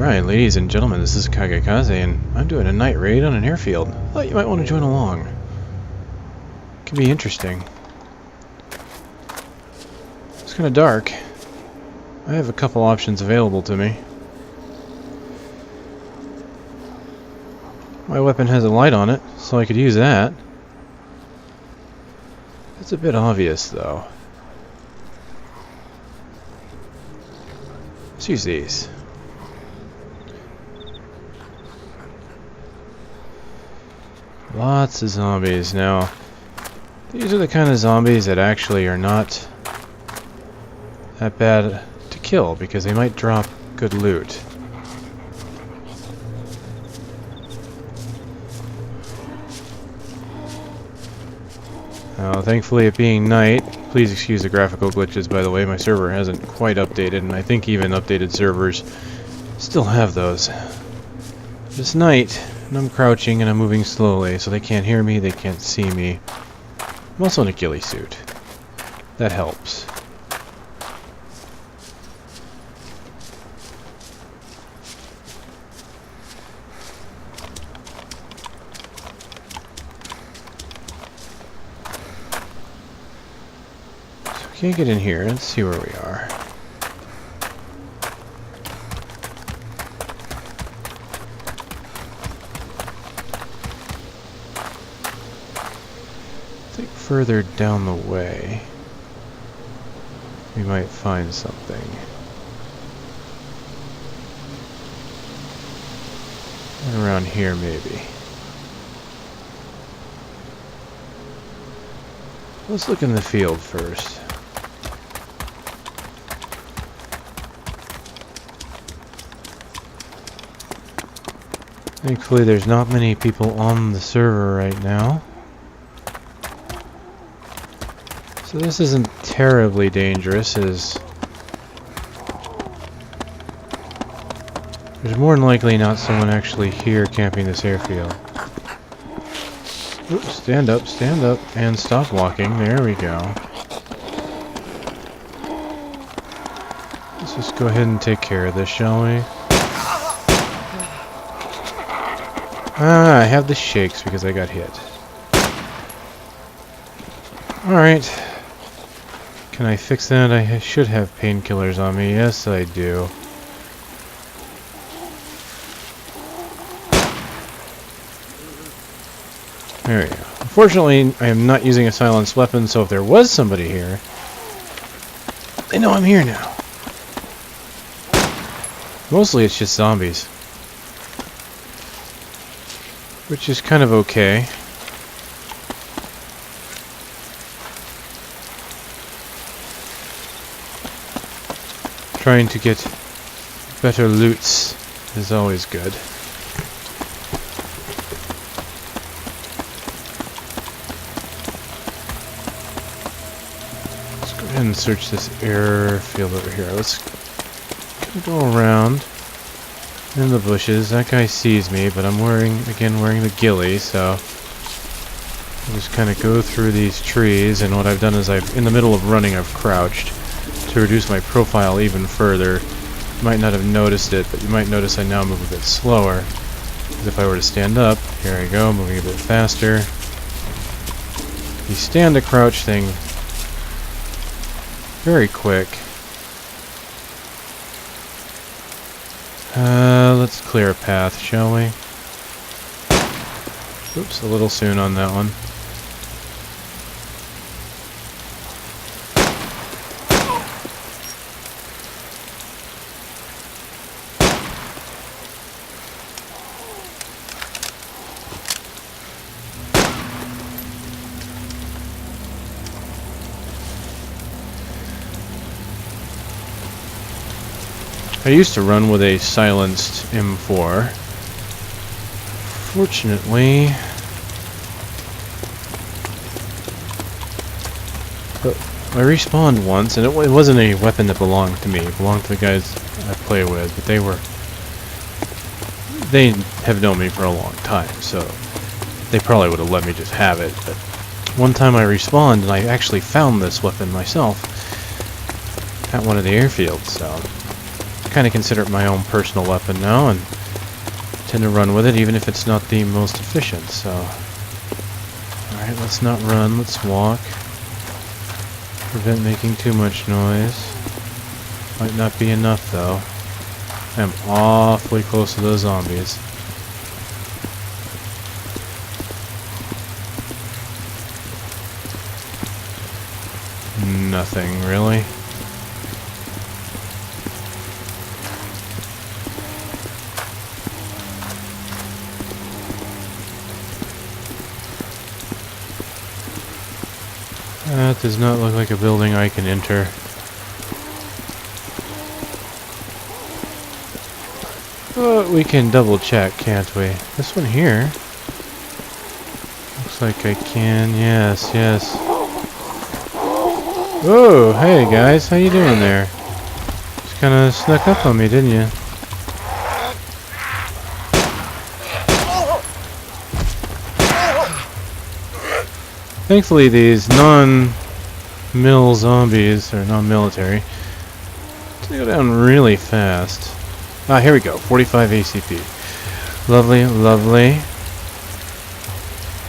Alright, ladies and gentlemen, this is KageKaze, and I'm doing a night raid on an airfield. Thought you might want to join along. Could be interesting. It's kind of dark. I have a couple options available to me. My weapon has a light on it, so I could use that. It's a bit obvious, though. Let's use these. Lots of zombies. Now, these are the kind of zombies that actually are not that bad to kill, because they might drop good loot. Now, thankfully it being night, please excuse the graphical glitches, by the way, my server hasn't quite updated, and I think even updated servers still have those. It's night, and I'm crouching and I'm moving slowly, so they can't hear me, they can't see me. I'm also in a ghillie suit. That helps. So we can't get in here. Let's see where we are. Further down the way, we might find something. And around here, maybe. Let's look in the field first. Thankfully, there's not many people on the server right now. So this isn't terribly dangerous, as there's more than likely not someone actually here camping this airfield. Oops, stand up, and stop walking. There we go. Let's just go ahead and take care of this, shall we? Ah, I have the shakes because I got hit. Alright. Can I fix that? I should have painkillers on me. Yes, I do. There we go. Unfortunately, I am not using a silenced weapon, so if there was somebody here, they know I'm here now. Mostly it's just zombies. Which is kind of okay. Trying to get better loots is always good. Let's go ahead and search this airfield over here. Let's go around in the bushes. That guy sees me, but I'm wearing the ghillie, so I'll just kind of go through these trees, and what I've done is in the middle of running, I've crouched to reduce my profile even further. You might not have noticed it, but you might notice I now move a bit slower. Because if I were to stand up, here I go, moving a bit faster. You stand to crouch thing very quick. Let's clear a path, shall we? Oops, a little soon on that one. I used to run with a silenced M4. Fortunately, I respawned once, and it wasn't a weapon that belonged to me. It belonged to the guys I play with, but they have known me for a long time, so they probably would have let me just have it. But one time I respawned, and I actually found this weapon myself at one of the airfields, so kind of consider it my own personal weapon now, and tend to run with it, even if it's not the most efficient. So, alright, let's not run, let's walk. Prevent making too much noise. Might not be enough, though. I'm awfully close to those zombies. Nothing, really. That does not look like a building I can enter. But we can double check, can't we? This one here. Looks like I can, yes, yes. Whoa, hey guys, how you doing there? Just kinda snuck up on me, didn't you? Thankfully these non-mill zombies, or non-military, they go down really fast. Ah, here we go, 45 ACP. Lovely, lovely.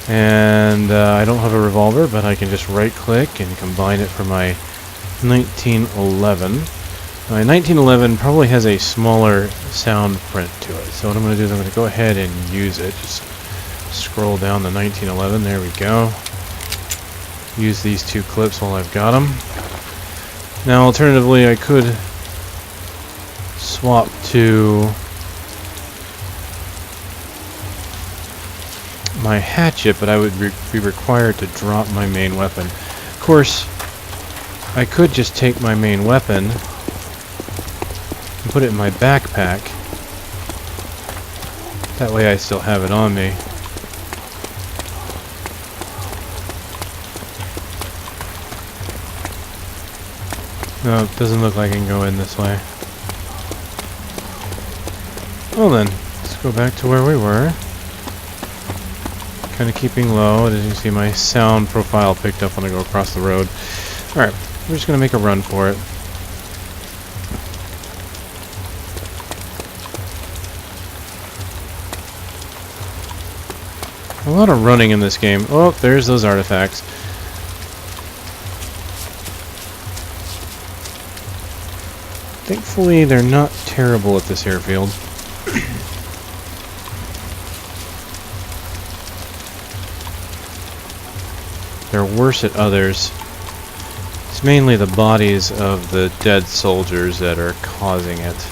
And I don't have a revolver, but I can just right-click and combine it for my 1911. My 1911 probably has a smaller sound print to it, so what I'm going to do is I'm going to go ahead and use it. Just scroll down the 1911, there we go. Use these two clips while I've got them. Now, alternatively, I could swap to my hatchet, but I would be required to drop my main weapon. Of course, I could just take my main weapon and put it in my backpack. That way I still have it on me. No, it doesn't look like I can go in this way. Well then, let's go back to where we were. Kind of keeping low. As you can see, my sound profile picked up when I go across the road. Alright, we're just going to make a run for it. A lot of running in this game. Oh, there's those artifacts. Thankfully, they're not terrible at this airfield. They're worse at others. It's mainly the bodies of the dead soldiers that are causing it.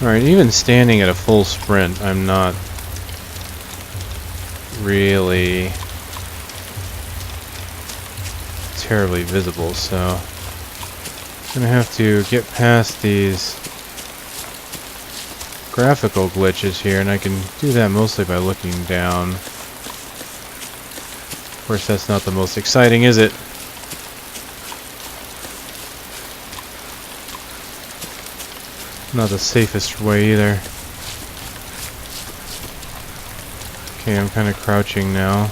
Alright, even standing at a full sprint, I'm not really terribly visible, so I'm gonna have to get past these graphical glitches here, and I can do that mostly by looking down. Of course, that's not the most exciting, is it? Not the safest way either. Okay, I'm kind of crouching now.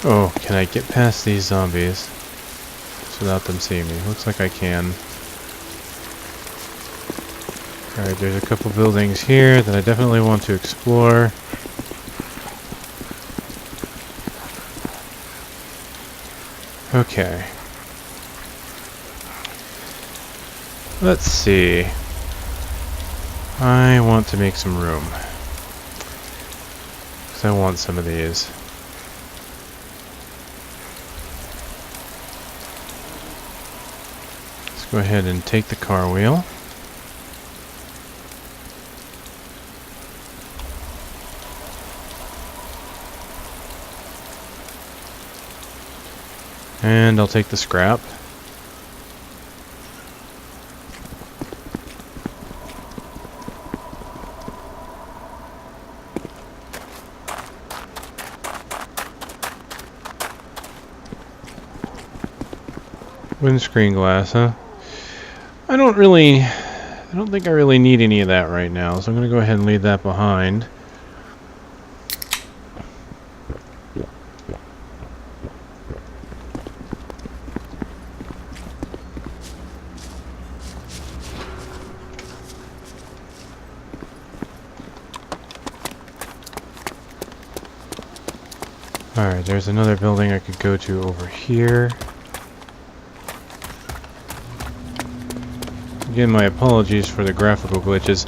Oh, can I get past these zombies without them seeing me? Looks like I can. Alright, there's a couple buildings here that I definitely want to explore. Okay. Let's see. I want to make some room. Because I want some of these. Let's go ahead and take the car wheel. And I'll take the scrap. Windscreen glass, huh? I don't think I really need any of that right now, so I'm going to go ahead and leave that behind. Alright, there's another building I could go to over here. Again, my apologies for the graphical glitches.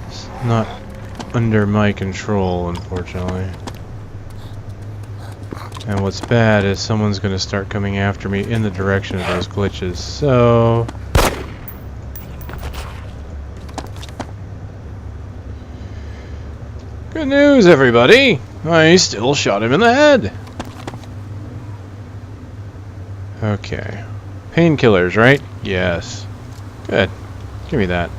It's not under my control, unfortunately. And what's bad is someone's going to start coming after me in the direction of those glitches, so... Good news, everybody! I still shot him in the head! Okay. Painkillers, right? Yes. Good. Give me that.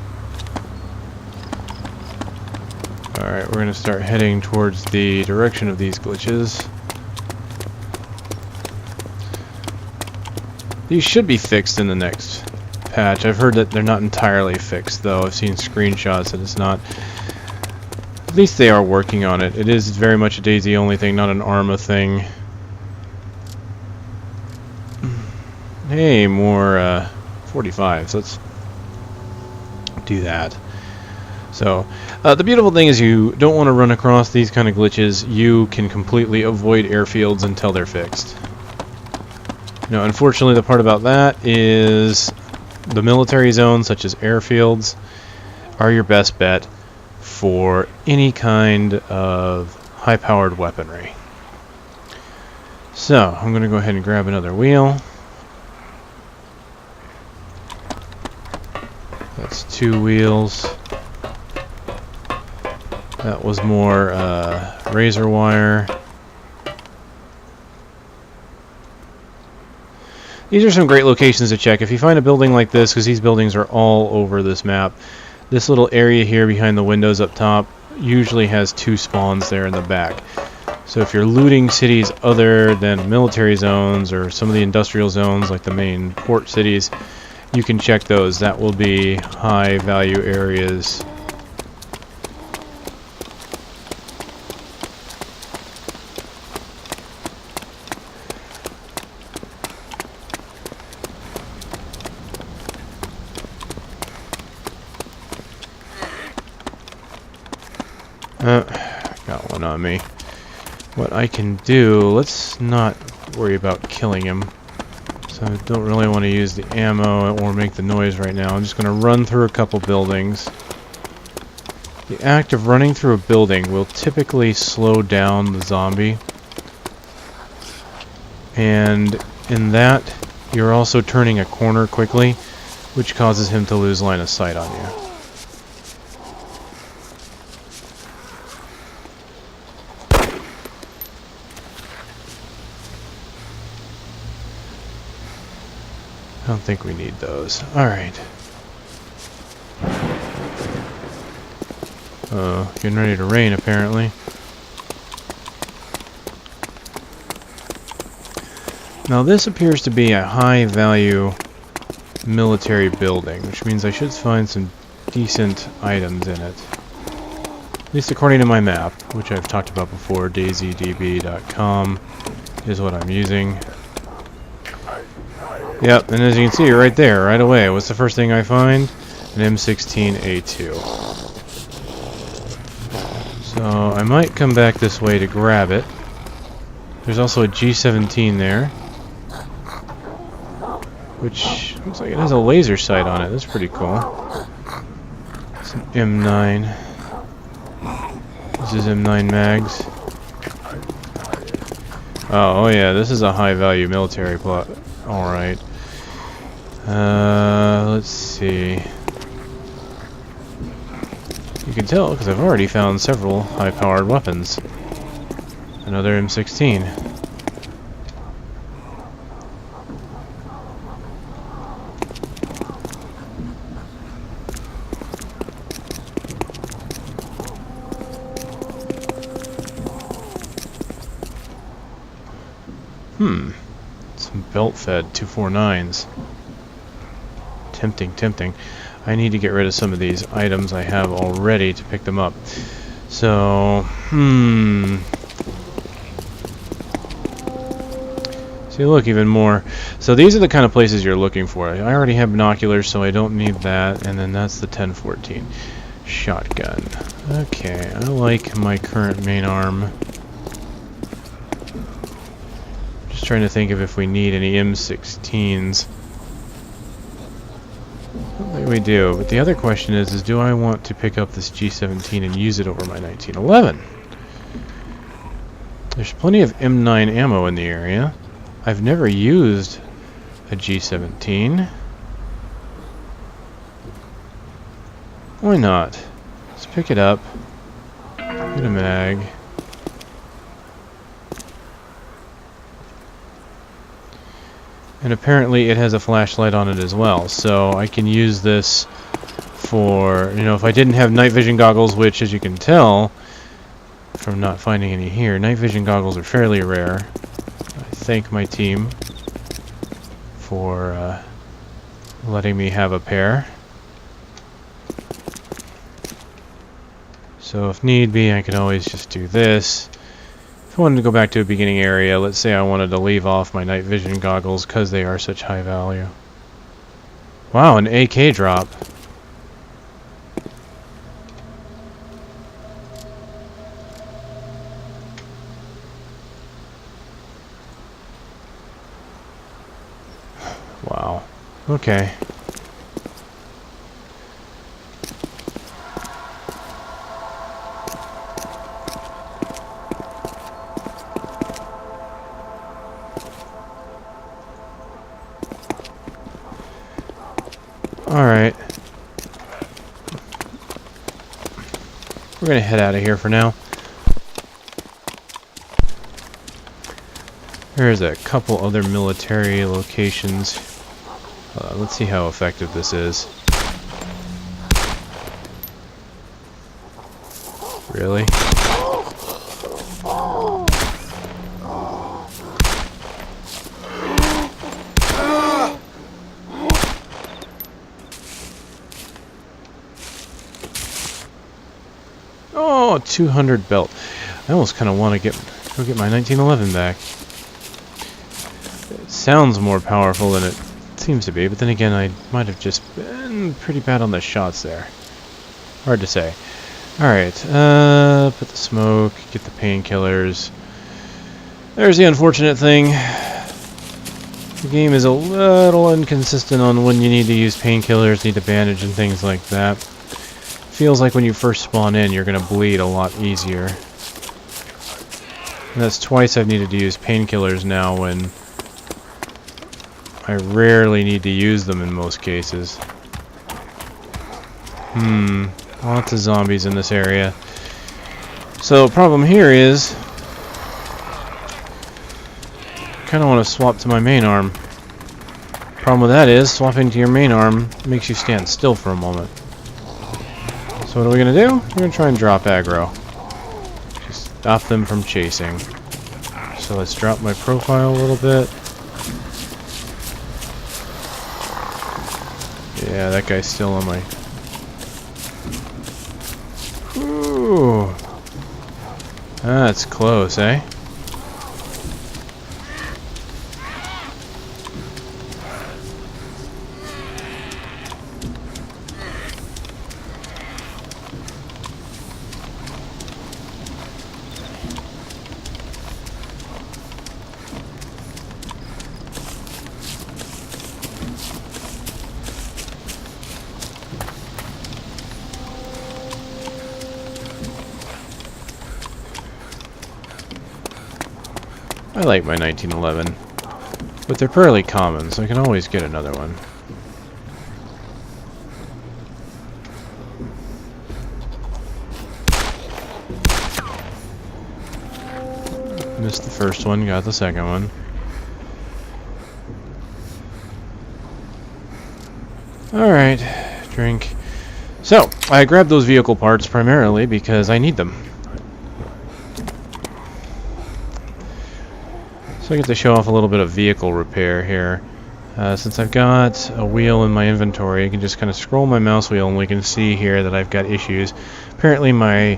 Alright, we're gonna start heading towards the direction of these glitches. These should be fixed in the next patch. I've heard that they're not entirely fixed, though. I've seen screenshots that it's not. At least they are working on it. It is very much a Daisy-only thing, not an ARMA thing. Hey, more 45s. Let's do that. So, the beautiful thing is you don't want to run across these kind of glitches. You can completely avoid airfields until they're fixed. Now, unfortunately, the part about that is the military zones, such as airfields, are your best bet for any kind of high-powered weaponry. So, I'm going to go ahead and grab another wheel. That's 2 wheels. That was more razor wire. These are some great locations to check. If you find a building like this, because these buildings are all over this map, this little area here behind the windows up top usually has 2 spawns there in the back. So if you're looting cities other than military zones or some of the industrial zones like the main port cities, you can check those. That will be high value areas. Got one on me. What I can do, let's not worry about killing him. So I don't really want to use the ammo or make the noise right now. I'm just going to run through a couple buildings. The act of running through a building will typically slow down the zombie. And in that, you're also turning a corner quickly, which causes him to lose line of sight on you. I don't think we need those. Alright. Getting ready to rain, apparently. Now this appears to be a high-value military building, which means I should find some decent items in it. At least according to my map, which I've talked about before, daisydb.com is what I'm using. Yep, and as you can see right there, right away, what's the first thing I find? An M16A2. So I might come back this way to grab it. There's also a G17 there, which looks like it has a laser sight on it. That's pretty cool. It's an M9. This is M9 mags. Oh yeah, this is a high-value military plot. Alright. Let's see. You can tell because I've already found several high-powered weapons. Another M16. Some belt-fed 249s. Tempting, tempting. I need to get rid of some of these items I have already to pick them up. So, see, look, even more. So these are the kind of places you're looking for. I already have binoculars, so I don't need that. And then that's the 1014 shotgun. Okay, I like my current main arm. Just trying to think of if we need any M16s. I don't think we do. But the other question is do I want to pick up this G17 and use it over my 1911? There's plenty of M9 ammo in the area. I've never used a G17. Why not? Let's pick it up. Get a mag. And apparently it has a flashlight on it as well, so I can use this for, you know, if I didn't have night vision goggles, which, as you can tell from not finding any here, night vision goggles are fairly rare. I thank my team for letting me have a pair. So if need be, I can always just do this. If I wanted to go back to a beginning area, let's say I wanted to leave off my night vision goggles because they are such high value. Wow, an AK drop. Wow. Okay. Alright. We're gonna head out of here for now. There's a couple other military locations. Let's see how effective this is. Really? Oh, 200 belt. I almost kind of want to go get my 1911 back. It sounds more powerful than it seems to be, but then again, I might have just been pretty bad on the shots there. Hard to say. Alright, put the smoke, get the painkillers. There's the unfortunate thing. The game is a little inconsistent on when you need to use painkillers, need to bandage and things like that. Feels like when you first spawn in, you're going to bleed a lot easier. And that's twice I've needed to use painkillers now when I rarely need to use them in most cases. Lots of zombies in this area. So, problem here is I kind of want to swap to my main arm. Problem with that is, swapping to your main arm makes you stand still for a moment. So what are we going to do? We're going to try and drop aggro. Just stop them from chasing. So let's drop my profile a little bit. Yeah, that guy's still on my... Ooh. That's close, eh? I like my 1911, but they're fairly common, so I can always get another one. Missed the first one, got the second one. Alright, drink. So, I grabbed those vehicle parts primarily because I need them. So I get to show off a little bit of vehicle repair here. Since I've got a wheel in my inventory, I can just kind of scroll my mouse wheel and we can see here that I've got issues. Apparently my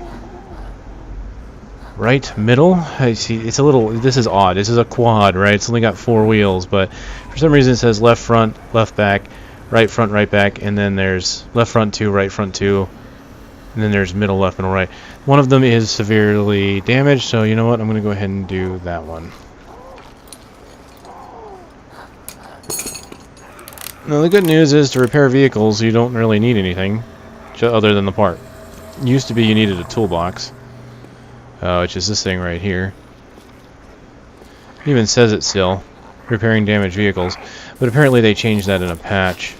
right middle, I see it's a little, this is odd. This is a quad, right? It's only got 4 wheels, but for some reason it says left front, left back, right front, right back, and then there's left front 2, right front 2, and then there's middle left, middle right. One of them is severely damaged, so you know what? I'm going to go ahead and do that one. Now the good news is to repair vehicles you don't really need anything other than the part. It used to be you needed a toolbox, which is this thing right here. It even says it still, repairing damaged vehicles, but apparently they changed that in a patch.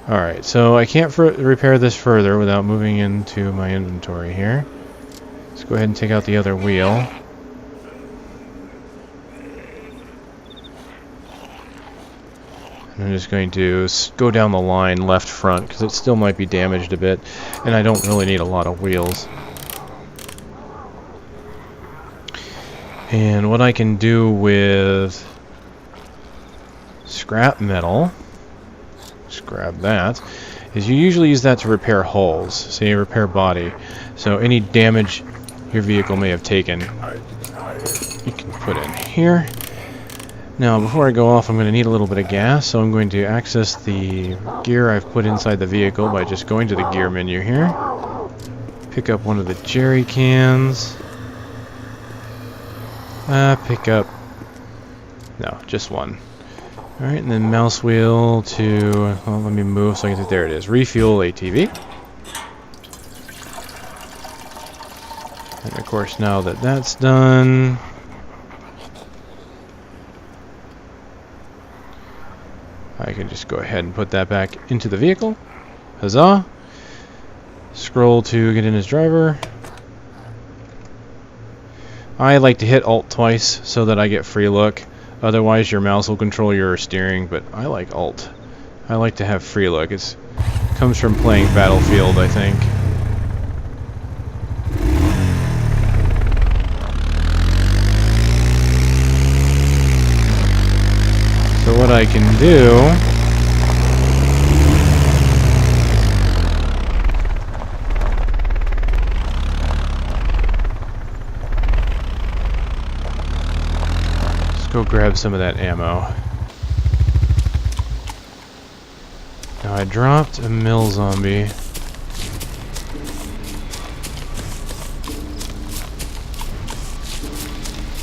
Alright, so I can't repair this further without moving into my inventory here. Let's go ahead and take out the other wheel. I'm just going to go down the line left front because it still might be damaged a bit, and I don't really need a lot of wheels. And what I can do with scrap metal, just grab that, is you usually use that to repair hulls, so you repair body. So any damage your vehicle may have taken, you can put in here. Now, before I go off, I'm going to need a little bit of gas, so I'm going to access the gear I've put inside the vehicle by just going to the gear menu here. Pick up one of the jerry cans. Pick up... no, just one. Alright, and then mouse wheel to... well, let me move so I can see... there it is. Refuel ATV. And of course, now that that's done... I can just go ahead and put that back into the vehicle. Huzzah! Scroll to get in as driver. I like to hit Alt twice so that I get free look. Otherwise your mouse will control your steering, but I like Alt. I like to have free look. It comes from playing Battlefield, I think. So what I can do is go grab some of that ammo. Now I dropped a mill zombie.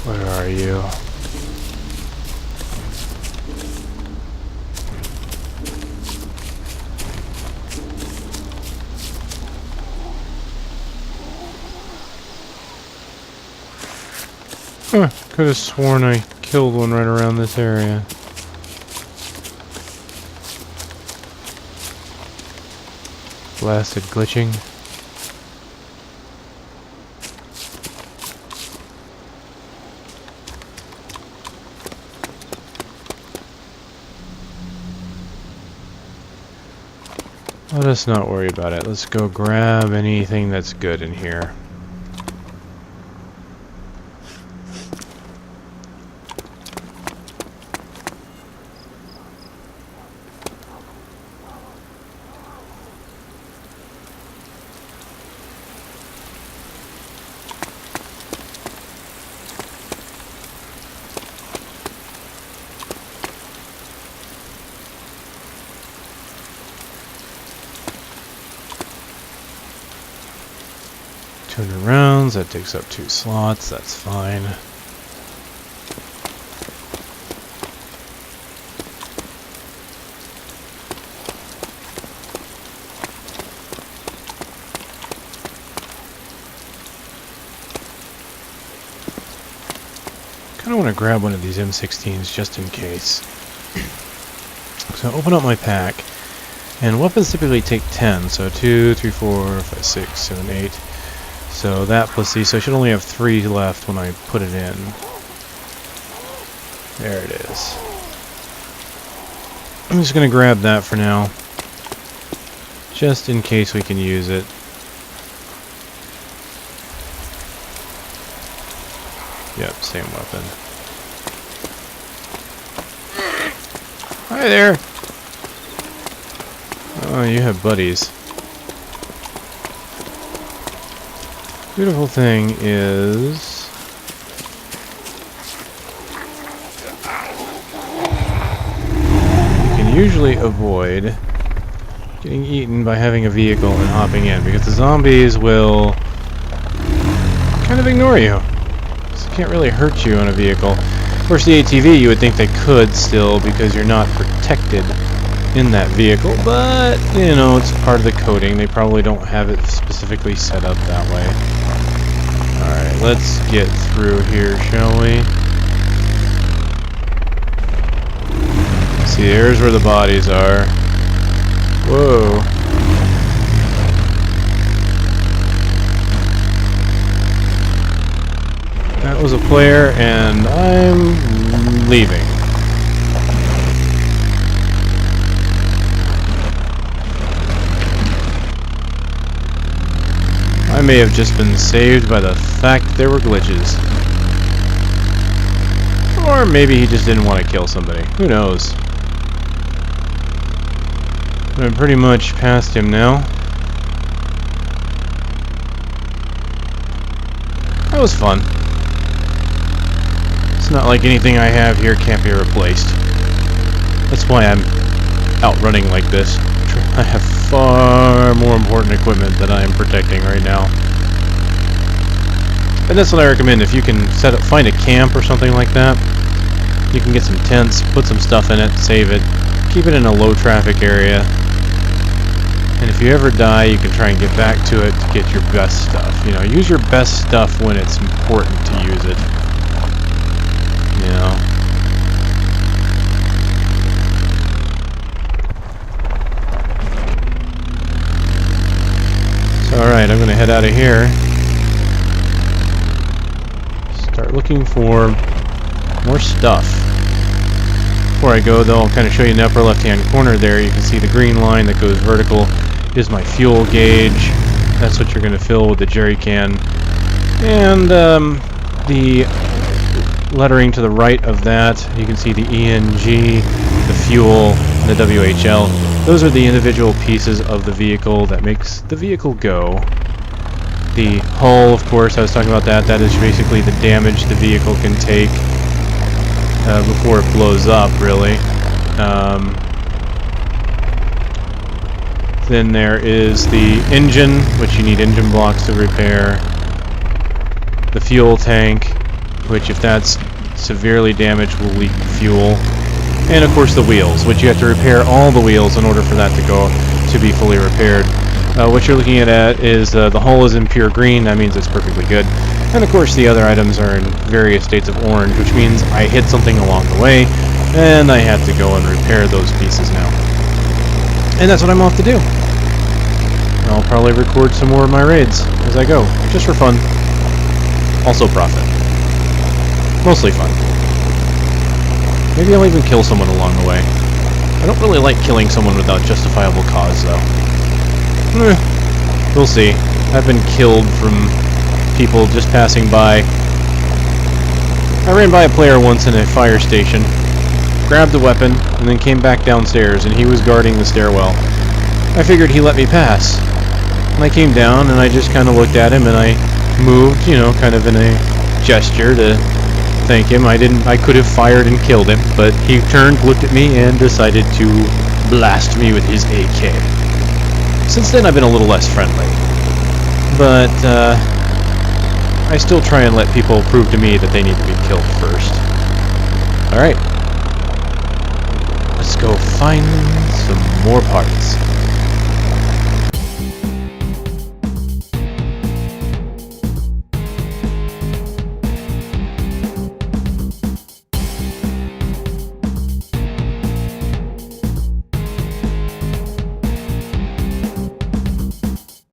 Where are you? Huh, could have sworn I killed one right around this area. Blasted glitching. Let us not worry about it. Let's go grab anything that's good in here. Rounds, that takes up 2 slots, that's fine. Kinda wanna grab one of these M16s just in case. So open up my pack, and weapons typically take 10, so 2, 3, 4, 5, 6, 7, 8. So that plus these, so I should only have 3 left when I put it in. There it is. I'm just going to grab that for now, just in case we can use it. Yep, same weapon. Hi there! Oh, you have buddies. Beautiful thing is... you can usually avoid getting eaten by having a vehicle and hopping in, because the zombies will kind of ignore you. So it can't really hurt you on a vehicle. Of course, the ATV, you would think they could still, because you're not protected in that vehicle, but, you know, it's part of the coding. They probably don't have it specifically set up that way. Alright, let's get through here, shall we? See, there's where the bodies are. Whoa. That was a player, and I'm leaving. I may have just been saved by the fact that there were glitches. Or maybe he just didn't want to kill somebody. Who knows? I'm pretty much past him now. That was fun. It's not like anything I have here can't be replaced. That's why I'm out running like this. I have far more important equipment that I am protecting right now. And that's what I recommend. If you can find a camp or something like that, you can get some tents, put some stuff in it, save it, keep it in a low traffic area. And if you ever die, you can try and get back to it to get your best stuff. You know, use your best stuff when it's important to use it. You know. Alright, I'm going to head out of here. Start looking for more stuff. Before I go, though, I'll kind of show you in the upper left-hand corner there. You can see the green line that goes vertical is my fuel gauge. That's what you're going to fill with the jerry can. And the lettering to the right of that, you can see the ENG, the fuel, and the WHL. Those are the individual pieces of the vehicle that makes the vehicle go. The hull, of course, I was talking about that. That is basically the damage the vehicle can take before it blows up, really. Then there is the engine, which you need engine blocks to repair. The fuel tank, which if that's severely damaged will leak fuel. And of course the wheels, which you have to repair all the wheels in order for that to be fully repaired. What you're looking at is the hull is in pure green. That means it's perfectly good. And of course the other items are in various states of orange, which means I hit something along the way, and I have to go and repair those pieces now. And that's what I'm off to do. I'll probably record some more of my raids as I go, just for fun. Also profit. Mostly fun. Maybe I'll even kill someone along the way. I don't really like killing someone without justifiable cause, though. We'll see. I've been killed from people just passing by. I ran by a player once in a fire station, grabbed the weapon, and then came back downstairs, and he was guarding the stairwell. I figured he let me pass. And I came down, and I just kind of looked at him, and I moved, you know, kind of in a gesture to thank him. I could have fired and killed him, but he turned, looked at me, and decided to blast me with his AK. Since then, I've been a little less friendly. But, I still try and let people prove to me that they need to be killed first. Alright. Let's go find some more parts.